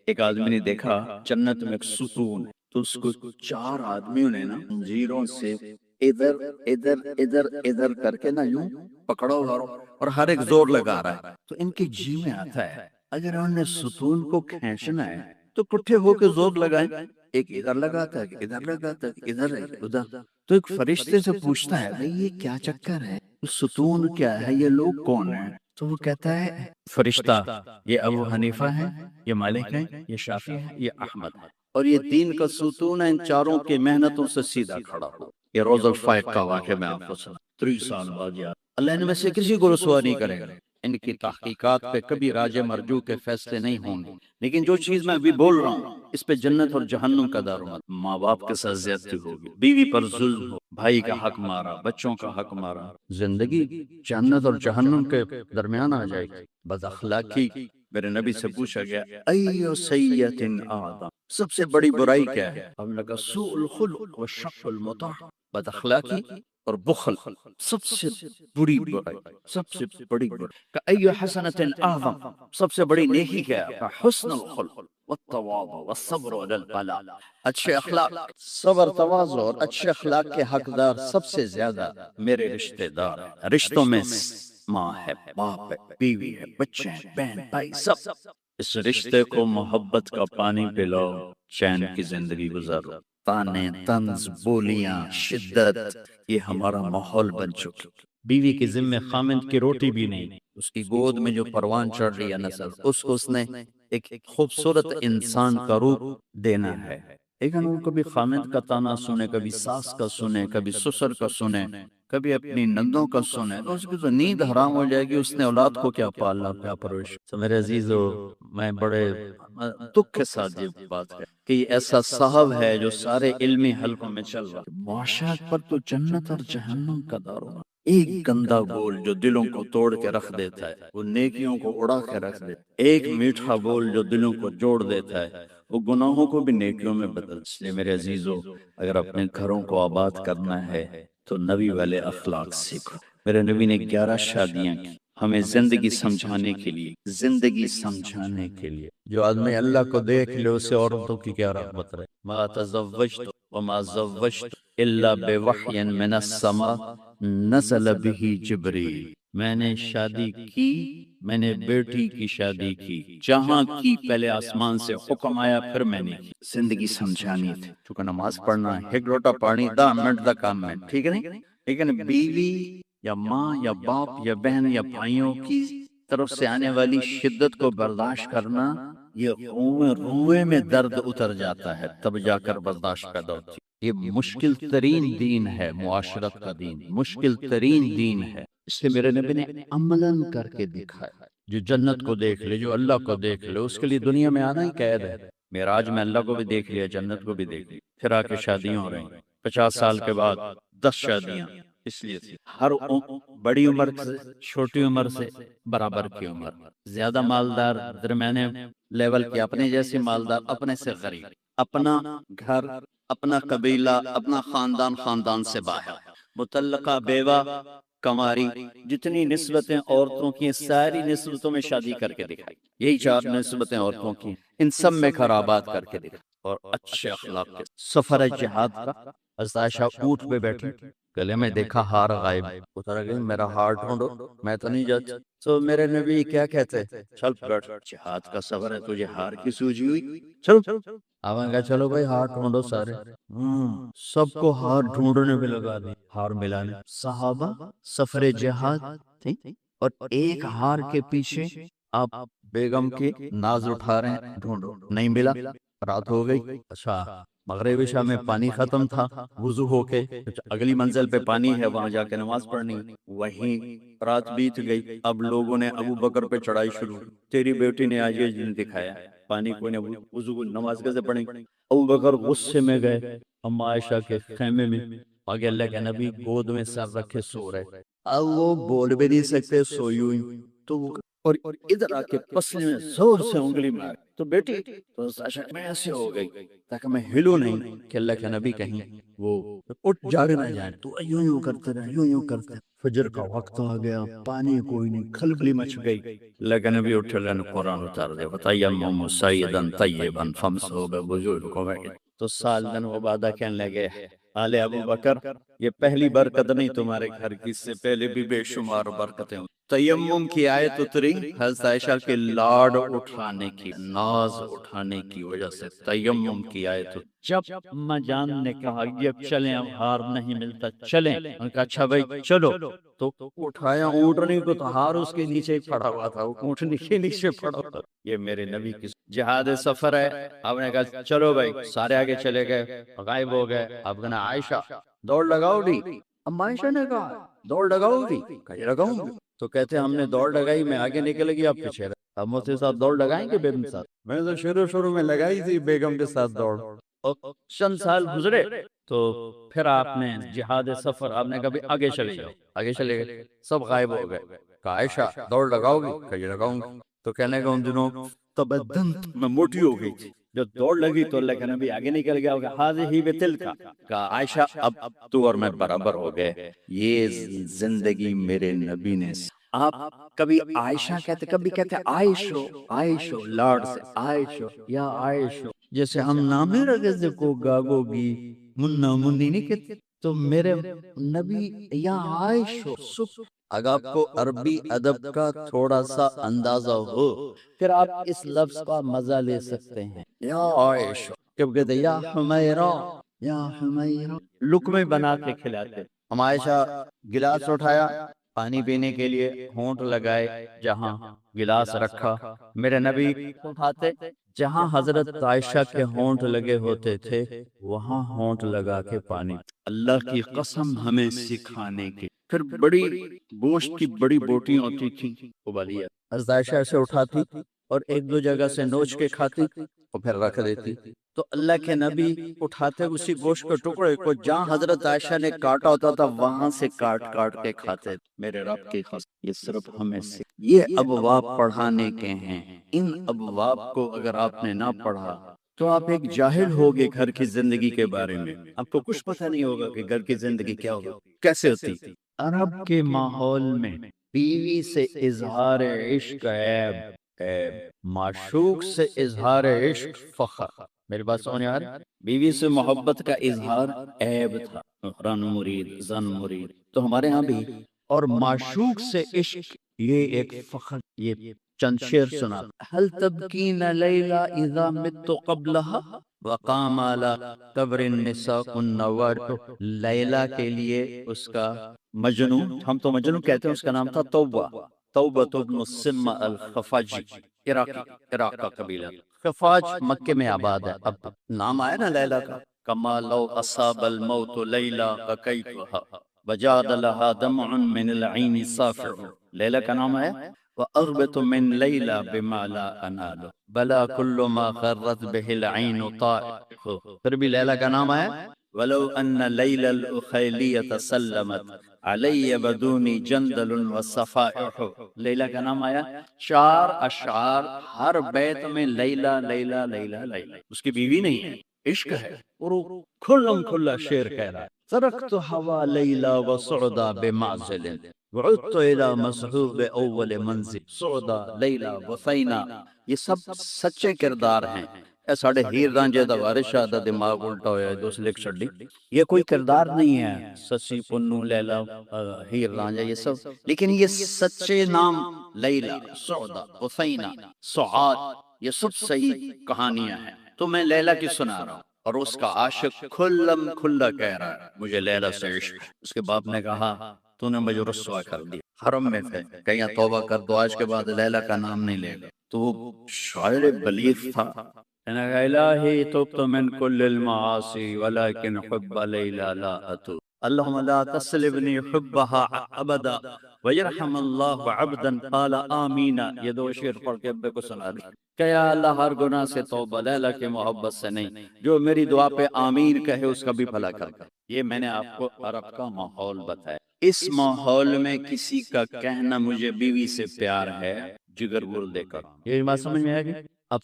ایک آدمی نے دیکھا جنت میں ایک ستون ہے، تو اس کو 4 آدمیوں نے نا زنجیروں سے ادھر ادھر ادھر ادھر کر کے نا یوں پکڑا ہوا، اور ہر ایک زور لگا رہا ہے۔ تو ان کے جی میں آتا ہے اگر انہوں نے ستون کو کھینچنا ہے تو کٹھے ہو کے زور لگائیں، ایک ادھر لگاتا ہے، ادھر لگاتا ہے، ادھر ہے ادھر۔ تو ایک فرشتے سے پوچھتا ہے بھئی یہ کیا چکر ہے، ستون کیا ہے، یہ لوگ کون ہیں؟ تو وہ کہتا ہے فرشتہ یہ ابو حنیفہ ہے، یہ مالک ہے، یہ شافعی ہے، یہ احمد ہے، اور یہ دین کا ستون ہے، ان چاروں کی محنتوں سے سیدھا کھڑا ہو۔ یہ روز الفائق کا واقعہ میں آپ کو سنا 30 سال بعد یاد، اللہ ان میں سے کسی کو رسوا نہیں کرے گا۔ ان کی تحقیقات پہ کبھی راجے مرجو کے فیصلے نہیں ہوں گے، لیکن جو چیز میں ابھی بول رہا ہوں اس پہ جنت اور جہنم کا دارومدار۔ ماں باپ کے ساتھ زیادتی ہوگی، بیوی پر ظلم ہو، بھائی کا حق مارا، بچوں کا حق مارا، زندگی جنت اور جہنم کے درمیان آ جائے گی۔ بد اخلاقی، میرے نبی سے پوچھا گیا ایو سیئۃ اعظم، سب سے بڑی برائی کیا ہے؟ ہم نے کہا سوء الخلق والشق المطاع، بد اخلاقی اور بخل سب سے بری برائی، سب سے بڑی برائی۔ کہ ایو حسنۃ اعظم، سب سے بڑی نیکی کیا ہے؟ حسن الخلق والتواضع والصبر علی البلاء، اچھے اخلاق، صبر، تواضع اور اچھے اخلاق کے حقدار سب سے زیادہ میرے رشتہ دار ہیں۔ رشتوں میں ماں ہے، باپ ہے، بیوی ہے، بچے ہیں، بہن بھائی، سب اس رشتے کو محبت کا پانی پلاؤ، چین کی زندگی گزارو۔ تانے، طنز، بولیاں، شدت، یہ ہمارا ماحول بن چکا۔ بیوی کے ذمہ خامند کی روٹی بھی نہیں، اس کی گود میں جو پروان چڑھ رہی ہے نسل، اس کو اس نے ایک خوبصورت انسان کا روپ دینا ہے، لیکن وہ کبھی خامد کا تانا سنے، کبھی ساس کا سنے، کبھی سسر کا سنے، کبھی اپنی نندوں کا سنے، تو اس کی تو نیند حرام ہو جائے گی، اس نے اولاد کو کیا پالنا، کیا پرورش۔ تو میرے عزیزو، میں بڑے دکھ کے ساتھ یہ بات ہے کہ یہ ایسا صاحب ہے جو سارے علمی حلقوں میں چل رہا ہے، معاشرت پر تو جنت اور جہنم کا دار ہوگا۔ ایک گندا بول جو دلوں کو توڑ کے رکھ دیتا ہے، وہ نیکیوں کو اڑا کے رکھ دیتا ہے۔ ایک میٹھا بول جو دلوں کو جوڑ دیتا ہے، وہ گناہوں کو بھی نیکیوں میں بدل۔ اس لیے میرے عزیزو، اگر اپنے گھروں کو آباد کرنا ہے تو نبی والے اخلاق سیکھو۔ میرے نبی نے 11 شادیاں کی، ہمیں زندگی سمجھانے کے لیے، زندگی سمجھانے کے لیے۔ جو آدمی اللہ کو دیکھ لے، اسے عورتوں کی کیا رغبت رہے۔ ما تزوجت وما زوجت الا بوحی من السماء نزل به جبریل۔ میں نے شادی کی، میں نے بیٹی کی شادی کی، جہاں کی پہلے آسمان سے حکم آیا، پھر میں نے کی۔ زندگی سمجھانی تھی، چونکہ نماز پڑھنا ہے، ایک لوٹا پانی 10 منٹ دا کام ہے، ٹھیک ہے نہیں؟ لیکن بیوی یا ماں یا باپ یا بہن یا بھائیوں کی طرف سے آنے والی شدت کو برداشت کرنا، یہ روئے میں درد اتر جاتا ہے، تب جا کر برداشت پیدا ہوتی ہے۔ یہ مشکل ترین دین ہے، معاشرت کا دین مشکل ترین دین ہے۔ اس لیے میرے نبی نے عملاً کر کے دکھایا۔ جو جنت کو دیکھ لے، جو اللہ کو دیکھ لے، اس کے لیے دنیا میں آنا ہی قید ہے۔ معراج میں اللہ کو بھی دیکھ لیا، جنت کو بھی دیکھ لی، پھر آ کے شادیاں ہو رہی ہیں۔ 50 سال کے بعد 10 شادیاں، اس لیے تھی ہر بڑی عمر سے چھوٹی عمر سے برابر کی عمر، زیادہ مالدار درمیانے لیول کی، اپنے جیسے مالدار، اپنے سے غریب، اپنا گھر، اپنا قبیلہ، اپنا خاندان، خاندان سے باہر، مطلقہ، بیوہ، کماری، جتنی نسبتیں عورتوں کی، ساری نسبتوں میں شادی کر کے دکھائی۔ یہی 4 نسبتیں عورتوں کی، ان سب میں خرابات کر کے دکھائی، اور اچھے اخلاق کے سفر جہاد کا۔ حضرت عائشہ اونٹ پہ بیٹھی، گلے میں دیکھا ہار غائب، اتر گئی، میرا ہار ڈھونڈو، میں تو نہیں جاتی۔ تو میرے نبی کیا کہتے، چل بیٹھ، جہاد کا سفر ہے، تجھے ہار کی سوجی ہوئی، چل۔ اب میں کہا چلو بھائی ہار ڈھونڈو سارے، سب کو ہار ڈھونڈنے میں لگا دی، ہار ملانے۔ صحابہ سفر جہاد تھی، اور ایک ہار کے پیچھے آپ بیگم کی ناز اٹھا رہے ہیں، ڈھونڈو، نہیں ملا، رات ہو گئی۔ اچھا مغرب عشاء میں پانی ختم تھا، وضو ہو کے اگلی منزل پہ پانی ہے، وہاں جا کے نماز پڑھنی، وہیں رات بیت گئی۔ اب لوگوں نے ابو بکر پہ چڑھائی شروع، تیری بیٹی نے آج یہ دن دکھایا، پانی کوئی نے، وضو نماز کیسے پڑھیں؟ ابو بکر غصے میں گئے اما عائشہ کے خیمے میں، آگے اللہ کے نبی گود میں سر رکھے سو رہے، اب وہ بول بھی نہیں سکتے، سوئی ہوئی، تو اور ادھر آ کے پسلی میں زور سے انگلی مار، تو بیٹی تو عائشہ میں ایسے ہو گئی تاکہ میں ہلوں نہیں کہ اللہ کے نبی کہیں وہ اٹھ جاگ نہ جائیں، تو یوں یوں کرتے رہے، یوں یوں کرتے۔ فجر کا وقت آ گیا، پانی کوئی نہیں، کھلبلی مچ گئی، اللہ کے نبی اٹھ اللہ نے قرآن اتار دیا، وَتَيَمَّمُوا صَعِيدًا طَيِّبًا فَامْسَحُوا بِوُجُوهِكُمْ۔ تو سالدن وبادہ کہنے لگے، آل ابو بکر، یہ پہلی برکت نہیں تمہارے گھر کی، اس سے پہلے بھی بے شمار برکتیں ہوئی۔ تیمم کی آیت اتری حضرت عائشہ کے لاڈ اٹھانے کی، ناز اٹھانے کی وجہ سے تیمم کی آیت اتری۔ جب اماں جان نے کہا یہ چلیں، اب ہار نہیں ملتا، چلیں، انہوں نے کہا اچھا بھائی چلو، تو اٹھایا اونٹنی کو، تو ہار اس کے نیچے پڑا ہوا تھا، اونٹنی کے نیچے پڑا ہوا تھا۔ یہ میرے نبی کی جہاد سفر ہے۔ آپ نے کہا چلو بھائی، سارے آگے چلے گئے، غائب ہو گئے۔ آپ کہنا عائشہ دوڑ لگاؤ گی؟ اما عائشہ نے کہا دوڑ لگاؤ گی؟ کہا لگاؤں گی۔ تو کہتے ہم نے دوڑ لگائی، میں آگے نکل گئی، آپ پیچھے رہے۔ اب مجھ سے ساتھ دوڑ لگائیں گے بیگم ساتھ؟ میں نے تو شروع میں لگائی تھی بیگم کے ساتھ دوڑ، اور چند سال گزرے تو پھر آپ نے جہاد سفر، آپ نے کہا آگے چلے جاؤ، آگے چلے گئے، سب غائب ہو گئے۔ کہا عائشہ دوڑ لگاؤ گی؟ کہا لگاؤں گی۔ تو کہنے کا ان دنوں تبدن میں موٹی ہو گئی تھی، جب دوڑ لگی تو اللہ کے نبی آگے نکل گیا، حاضی بتل کا، کہا عائشہ اب تو اور میں برابر ہو گئے۔ یہ زندگی میرے نبی نے، آپ کبھی عائشہ کہتے، کبھی کہتے عائشو، عائشو لاڈ سے، عائشو یا عائشو، جیسے ہم نام نہیں رکھے تھے کو گاگو گی، منا منی نہیں کہتے، تو میرے نبی یا عائشو سکھ۔ اگر آپ کو عربی ادب کا تھوڑا سا اندازہ ہو، پھر آپ اس لفظ کا مزہ لے سکتے ہیں، یا عائشہ، کب کہتے یا حمیرہ، یا حمیرہ، لقمے بنا کے کھلاتے۔ ہم عائشہ گلاس اٹھایا، پانی پینے کے لیے ہونٹ لگائے، جہاں گلاس رکھا میرے نبی اٹھاتے، جہاں حضرت عائشہ کے ہونٹ لگے ہوتے تھے وہاں ہونٹ لگا کے پانی، اللہ کی قسم ہمیں سکھانے کے۔ پھر بڑی گوشت کی بڑی بوٹیاں ہوتی تھیں، ابالیہ حضرت عائشہ سے اٹھاتی اور ایک دو جگہ سے نوچ کے کھاتی اور پھر رکھ دیتی۔ تو اللہ کے نبی اٹھاتے اسی گوشت کے ٹکڑے کو جہاں حضرت عائشہ نے کاٹا ہوتا تھا وہاں سے کاٹ کاٹ کے کھاتے۔ میرے رب کی قسم یہ صرف ہمیں سے یہ ابواب پڑھانے کے ہیں۔ ان ابواب کو اگر آپ نے نہ پڑھا تو آپ ایک جاہل ہوگے گھر کی زندگی کے بارے میں، آپ کو کچھ پتہ نہیں ہوگا کہ گھر کی زندگی کیا ہوگا، کیسے ہوتی۔ عرب کے ماحول میں بیوی سے اظہار عشق عیب، معشوق سے اظہار عشق فخر۔ میری بات سمجھ آ رہی؟ بیوی سے محبت کا اظہار عیب تھا، رن مرید زن مرید، تو ہمارے ہاں بھی، اور معشوق سے عشق یہ ایک فخر۔ یہ چند شعر سنا، هل تبکین لیلا اذا مت قبلها وقام على قبر النساء النوار۔ لیلا کے لیے اس کا مجنون، ہم تو مجنون کہتے ہیں، اس کا نام تھا توبہ، توبہ ابن السمہ الخفاجی، عراق کا قبیلہ۔ خفاج مکے میں آباد ہے۔ اب نام آیا نا لیلا کا، کما لو اصاب الموت لیلا بکیتها وجاد لها دمع من العین صافع۔ لیلا کا نام ہے وأغبط من لیلا بما لا انال بلا كل ما غرت به العین طائع۔ پھر بھی لیلا کا نام ہے ولو ان لیلا الاخیلیة سلمت علی بدونی جندل وصفائح۔ لیلا کا نام آیا، چار اشعار ہر بیت میں لیلا لیلا لیلا لیلا، اس کی بیوی نہیں ہے، عشق ہے، اور وہ کھلم کھلا شعر کہہ رہا ہے۔ ترکت ہوا لیلا وسعدا بمعزل وعدت الى مسحوب اول منزل سعدا لیلا وفینا۔ یہ سب سچے کردار ہیں۔ اے ساڑھے ہیر رانجے دا وارث شاہ دا دماغ الٹا ہویا ہے، دوست لکھ چھڑی، یہ کوئی کردار نہیں ہے، سسی پنو لیلا ہیر رانجا یہ سب، لیکن یہ سچے نام لیلا سعدا وفینا سعاد یہ سب صحیح کہانیاں ہیں۔ تو میں لیلا کی سنا رہا ہوں اور اس کا عاشق کھلم کھلا کہہ رہا ہے مجھے لیلا سے عشق۔ اس کے باپ نے کہا تو نے مجھے رسوا کر دیا، حرم میں تھے، کہیں توبہ کر دو، آج کے بعد لیلا کا نام نہیں لے گا۔ تو وہ شاعر بلیغ تھا، الہی تبت من کل المعاصی ولكن حب لیلا لا اتوب، اللہم لا تسلبنی حبها ابدا ویرحم اللہ عبدا قال آمین۔ یہ دو شعر پڑھ کے ابے کو سنا دی کہ یا اللہ ہر گناہ سے توبہ، لیلا کی محبت سے نہیں، جو میری دعا پہ آمین کہے اس کا بھی بھلا کر دے۔ یہ میں نے آپ کو عرب کا ماحول بتایا۔ اس ماحول میں کسی کا کہنا مجھے بیوی سے پیار ہے جگر گل دے کر، یہ بات سمجھ میں آئے گی؟ اب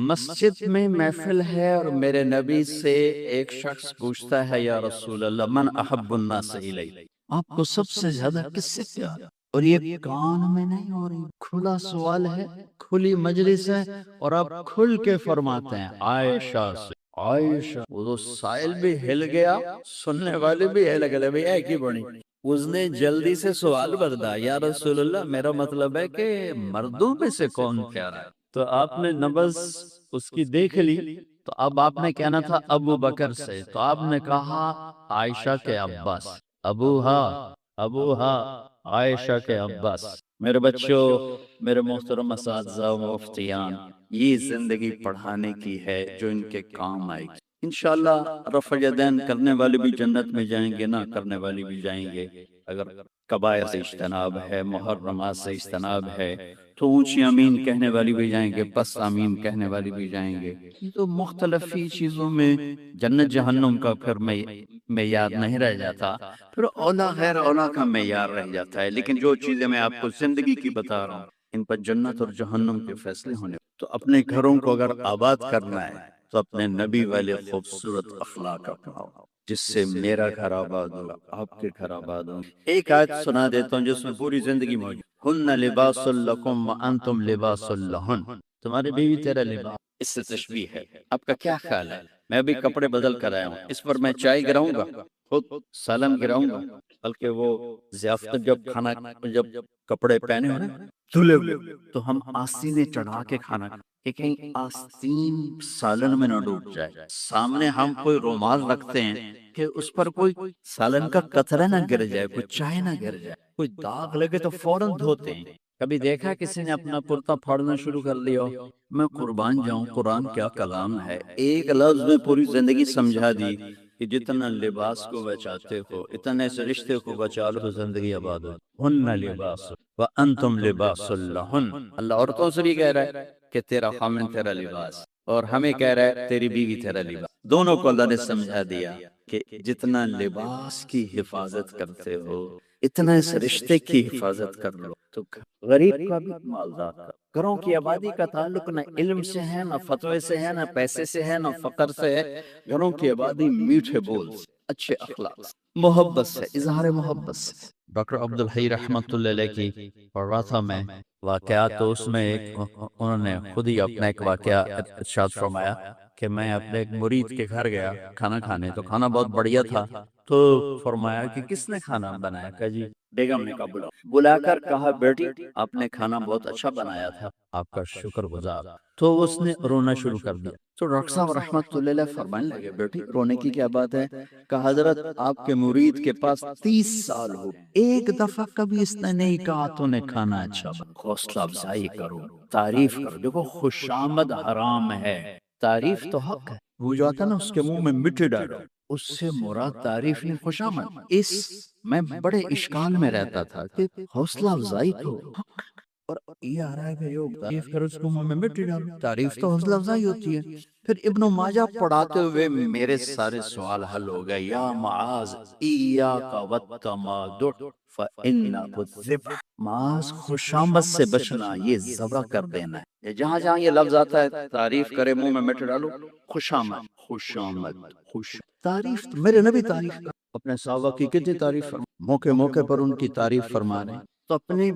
مسجد میں محفل ہے اور میرے نبی سے ایک شخص پوچھتا ہے یا رسول اللہ من احب الناس الی، آپ کو سب سے زیادہ کس سے پیار؟ اور یہ کان میں نہیں ہو رہی، کھلا سوال ہے، کھلی مجلس ہے اور آپ کھل کے فرماتے ہیں عائشہ سے۔ عائشہ، وہ تو سائل بھی ہل گیا، سننے والے بھی ہل گئے، بھئی ایک ہی بڑی۔ اس نے جلدی سے سوال بردا یا رسول اللہ میرا مطلب ہے کہ مردوں میں سے کون پیارا ہے؟ تو آپ نے نبض اس کی دیکھ لی، تو اب آپ نے کہنا تھا ابو بکر سے، تو آپ نے کہا عائشہ کے عباس، ابوہا عائشہ کے عباس۔ میرے بچوں، میرے محترم اساتذہ و مفتیان، یہ زندگی پڑھانے کی ہے جو ان کے کام آئے گی۔ انشاءاللہ رفع یدین کرنے والے بھی جنت میں جائیں گے، نہ کرنے والے بھی جائیں گے۔ اگر کبائر سے اجتناب ہے، محرمات سے اجتناب ہے تو اونچی آمین کہنے والی بھی جائیں گے، پس آمین کہنے والی بھی جائیں گے۔ یہ تو مختلف ہی چیزوں میں جنت جہنم کا پھر معیار نہیں رہ جاتا، پھر اولا غیر اولا کا معیار رہ جاتا ہے۔ لیکن جو چیزیں میں آپ کو زندگی کی بتا رہا ہوں ان پر جنت اور جہنم کے فیصلے ہونے۔ تو اپنے گھروں کو اگر آباد کرنا ہے تو اپنے نبی والے خوبصورت اخلاق اپناؤ، جس سے میرا گھر آباد ہوگا، آپ کے گھر آباد ہوں۔ ایک آیت سنا دیتا ہوں جس میں پوری زندگی موجود، ہن لباس لکم وانتم لباس لہن، تمہاری بیوی تیرا لباس، اس سے تشبیہ ہے۔ آپ کا کیا خیال ہے؟ میں بھی کپڑے بدل کر آیا ہوں، اس پر میں چائے گراؤں گا، خود سالن گراؤں گا، بلکہ وہ ضیافت جب کپڑے پہنے ہو نا دھلے ہوئے تو ہم آستینے چڑھا کے کھانا کہ کہیں آستین سالن میں نہ ڈوب جائے. سامنے ہم کوئی رومال رکھتے ہیں کہ اس پر کوئی سالن کا قطرہ نہ گر جائے، کوئی چائے نہ گر جائے، کوئی داغ لگے تو فوراً دھوتے ہیں. کبھی دیکھا کسی نے اپنا کرتا پھاڑنا شروع کر لیا ہو؟ میں قربان جاؤں، قرآن کیا کلام ہے، ایک لفظ میں پوری زندگی سمجھا دی کہ جتنا لباس کو بچاتے ہو اتنے اس رشتے کو بچا لو تو زندگی آباد ہو. ہن لباس وانتم لباس لہن. اللہ عورتوں سے بھی کہہ رہا ہے کہ تیرا خامن تیرا لباس، اور ہمیں کہہ رہا ہے تیری بیوی تیرا لباس. دونوں کو اللہ نے سمجھا دیا کہ جتنا لباس کی حفاظت کرتے ہو اتنا اس رشتے کی حفاظت کر لو. تو غریب کا بھی مالدار کا. گھروں کی آبادی کا تعلق نہ علم سے ہے، نہ فتوے سے ہے، نہ پیسے سے ہے، نہ فقر سے ہے. گھروں کی آبادی میٹھے بول سے، اچھے اخلاق سے، محبت سے، اظہار محبت سے. ڈاکٹر عبدالحی رحمۃ اللہ علیہ کی پڑھ رہا تھا میں واقعات، تو اس میں ایک انہوں نے خود ہی اپنا ایک واقعہ ارشاد فرمایا کہ میں اپنے ایک مرید کے گھر گیا کھانا کھانے، تو کھانا بہت بڑھیا تھا. تو فرمایا کہ کس نے کھانا بنایا؟ کہا جی بیگم نے. کہا بلا کر کہا بیٹی آپ نے کھانا بہت اچھا بنایا تھا، آپ کا شکر گزار. تو اس نے رونا شروع کر دیا. تو ڈاکٹر صاحب رحمۃ اللہ علیہ فرمانے لگے بیٹی رونے کی کیا بات ہے؟ کہا حضرت آپ کے مرید کے پاس 30 سال ہو، ایک دفعہ کبھی اس نے نہیں کہا تو نے کھانا اچھا بنا. حوصلہ افزائی کرو، تعریف کرو. دیکھو خوشامد حرام ہے، تعریف تو حق ہے. وہ جو آتا نا اس کے منہ میں مٹی ڈالو، اس سے مراد تعریف نہیں خوشامد. اس میں بڑے اشکال میں رہتا تھا کہ حوصلہ افزائی کو اور یہ آ رہا ہے کہ جو تعریف کرو اس کو منہ میں مٹی ڈالو. تعریف تو حوصلہ افزائی ہوتی ہے. پھر ابن ماجہ پڑھاتے ہوئے میرے سارے سوال حل ہو گئے. یا معاذ ایاک والتمادع فإنہ الذبح. معاذ خوشامد سے بچنا، یہ ذبح کر دینا ہے. جہاں جہاں یہ لفظ آتا ہے تعریف کرے منہ میں مٹی ڈالو، خوشامد خوشامد خوش تعریف. تو میرے نبی تعریف کر اپنے صحابہ کی کتنی تعریف فرما، موقع موقع پر ان کی تعریف فرما رہے ہیں. تو اپنے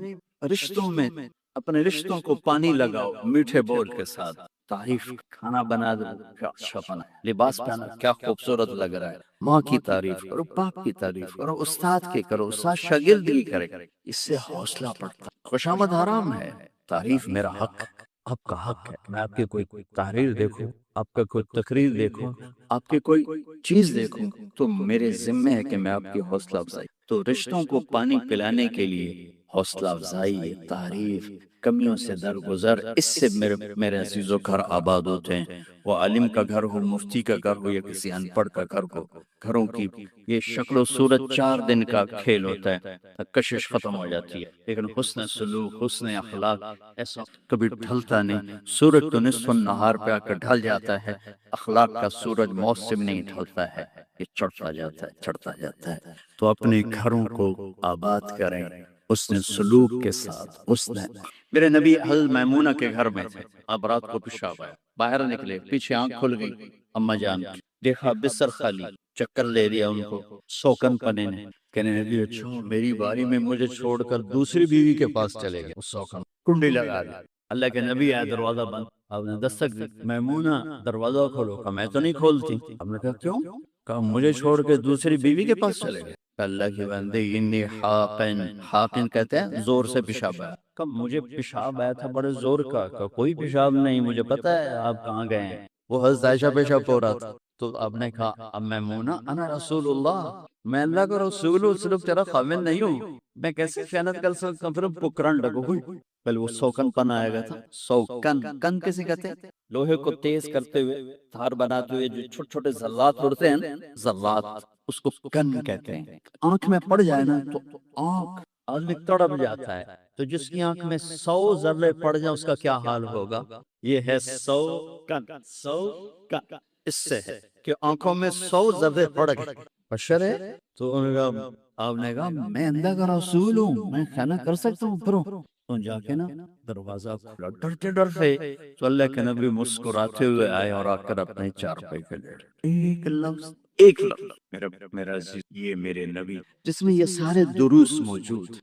رشتوں میں اپنے رشتوں کو پانی لگاؤ میٹھے بول کے ساتھ. تعریف، کھانا بنا دو کیا اچھا بنا، لباس پہنا کیا خوبصورت لگ رہا ہے. ماں کی تعریف کرو، باپ کی تعریف کرو، استاد کی کرو، استاد شاگرد کی کرے. اس سے حوصلہ بڑھتا. خوشامد حرام ہے، تعریف میرا حق، آپ کا حق ہے. میں آپ کی کوئی تحریر دیکھوں، آپ کا کوئی تقریر دیکھوں، آپ کی کوئی چیز دیکھوں تو میرے ذمہ ہے کہ میں آپ کی حوصلہ افزائی. تو رشتوں کو پانی پلانے کے لیے حوصلہ افزائی، تعریف، کمیوں سے درگزر، اس سے میرے عزیزوں گھر آباد ہوتے ہیں. وہ عالم کا گھر ہو، مفتی کا گھر ہو، یا کسی ان پڑھ کا گھر ہو. گھروں کی یہ شکل و صورت 4 دن کا کھیل ہوتا ہے، کشش ختم ہو جاتی ہے. لیکن حسن سلوک، حسن اخلاق ایسا کبھی ڈھلتا نہیں. سورج تو نصف النہار پہ آ کر ڈھل جاتا ہے، اخلاق کا سورج موسم نہیں ڈھلتا ہے، یہ چڑھتا جاتا ہے چڑھتا جاتا ہے. تو اپنے گھروں کو آباد کریں اس نے سلوک کے ساتھ. اس نے میرے نبی حضرت میمونہ کے گھر میں تھے. اب رات کو پیشاب آیا، باہر نکلے، پیچھے آنکھ کھل گئی اما جان کی. دیکھا بستر خالی، چکر لے دیا ان کو. سوکن پنے نے کہنے لگی اچھا میری باری میں مجھے چھوڑ کر دوسری بیوی کے پاس چلے گئے. سوکن کنڈی لگا دی. اللہ کے نبی آیا، دروازہ بند. آپ نے دستک دی، میمونہ دروازہ کھولو. کہا میں تو نہیں کھولتی. ہم نے کہا کیوں؟ کہا مجھے چھوڑ کے دوسری بیوی کے پاس چلے گئے. اللہ کی بندے انی حاقن، حاقن کہتے ہیں زور سے پیشاب آیا. کہا مجھے پیشاب آیا تھا بڑے زور کا. کہا کوئی پیشاب نہیں، مجھے پتا ہے آپ کہاں گئے ہیں. وہ حضرت عائشہ پیشاب ہو رہا تھا. تو آپ نے کہا اب میمونہ انا رسول اللہ، میں اللہ کا رسول ہوں، صرف تیرا خامن نہیں ہوں، میں کیسے خیانت کر سکتا ہوں؟ پھر پکرن لگو ہوئی. پہلے وہ سوکن پن آئے گا تھا. سوکن کن کیسے کہتے ہیں؟ لوہے کو تیز کرتے ہوئے، دھار بناتے ہوئے جو چھوٹے چھوٹے ذرات اڑتے ہیں، ذرات، اس کو کن کہتے ہیں. آنکھ میں پڑ جائے نا تو آنکھ آدمی تڑپ جاتا ہے. تو جس کی آنکھ میں 100 ذرے پڑ جائیں اس کا کیا حال ہوگا؟ یہ ہے 100 کن. 100 کن اس سے ہے کہ آنکھوں میں 100 ذرے پڑ گئے. بشر ہے. تو آپ نے کہا میں اللہ کا رسول ہوں، میں خیانت کر سکتا ہوں؟ پھر تو جا کے نا دروازہ کھلا، ڈرتے ڈرتے. تو اللہ کے نبی مسکراتے ہوئے آئے اور آ کر اپنے چارپائی پہ لیٹ. ایک لفظ، ایک لفظ، میرا عزیز، یہ میرے نبی جس میں یہ سارے دروس موجود.